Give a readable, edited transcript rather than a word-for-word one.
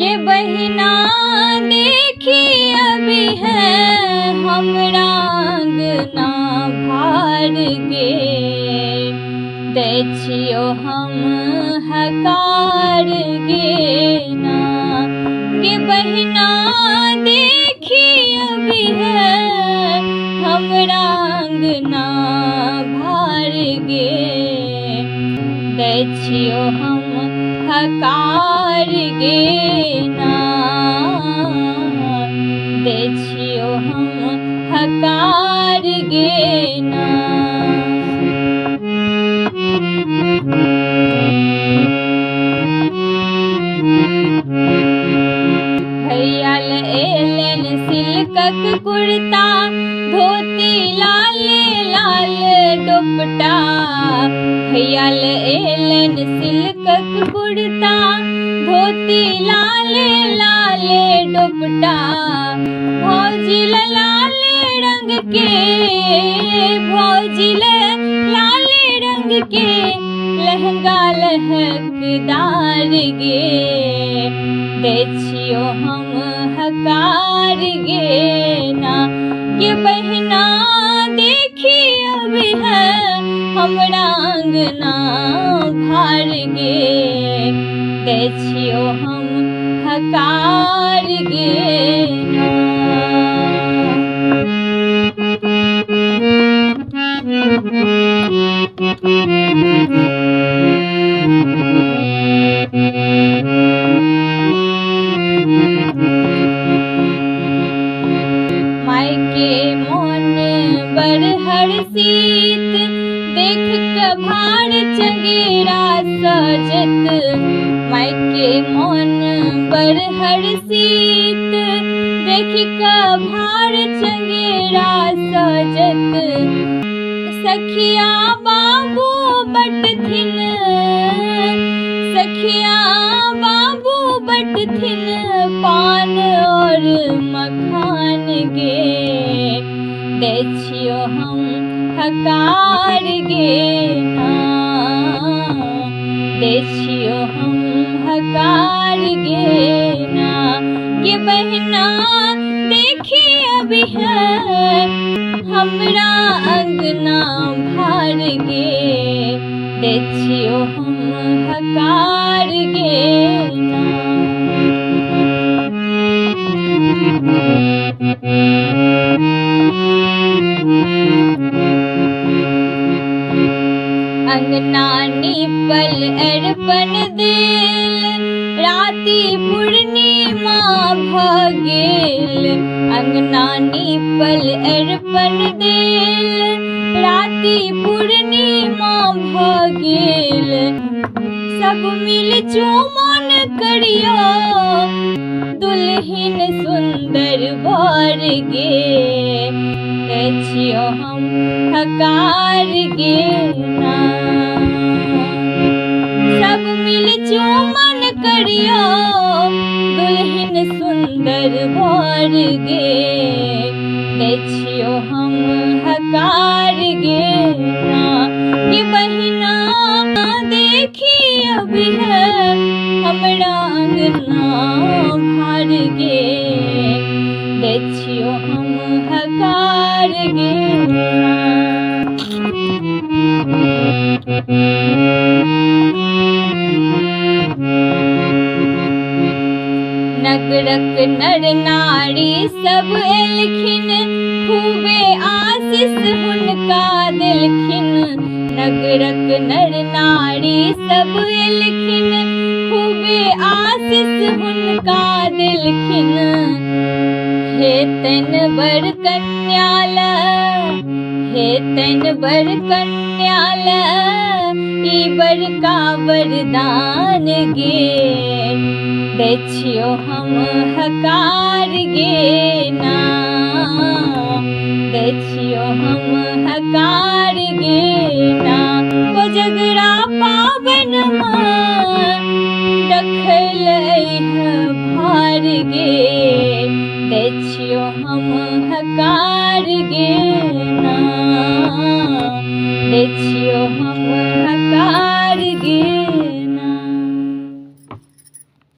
के बहिना देखी अभी है हमरा अंगना भार गे दै छियो हम हकार गे ना के बहिना देखी अभी है हमरा अंगना भार गे दै छियो हम हकार गे ना दै छियो हम हकार गे ना। भैया एलन सिल्कक कुर्ता धोती लाल लाल दुपट्टा भैया एलन सिल्कक कुर्ता धोती लाल लाल दुपट्टा भौजी लाल रंग के भौजी लाल रंग के लहंगा लहकदार गे दै छियो हम हकार गे ना के बहिना देखी अभी है हमरा अंगना भार गे दै छियो हम हकार गे ना। मायके मोन बड़ हरसीत देख के भार चंगेरा सजत मायके मोन बड़ हरसीत देख के भार चंगेरा सजत सखिया बाबू बट थिन सखिया बाबू बट थिन पान और मखान गे दै छियो हम हकार गे ना दै छियो हम हकार गे ना के बहिना देखी अभी है हमरा अंगना भार गे दै छियो हम हकार गे ना। अंगना नीपल अर्पण देल राति पूर्णिमा भ गेल अंगना नीपल अर्पण देल राति पूर्णिमा भ गेल सब मिल चुमन करियो दुल्हिन सुंदर वर गे दै छियो हम हकार गे ना सब मिल चुमन करियो दुल्हिन सुंदर वर गे दै छियो हम हकार गे ना के बहिना देखी अभी है हमरा अंगना भार गे दै छियो हम हकार गे ना। नगरक नर नारी सब एलखिन खूबे आशीष हुनका देलखिन नगरक नर नारी सब एलखिन खूबे आशीष हुनका देलखिन हे तन बर कन्याल हे तन बर कन्याल ई बड़का वरदान गे दै छियो हम हकार गे ना दै छियो हम हकार गे ना कोजगरा पावन रखल भार गे दै छियो हम हकार गे ना दै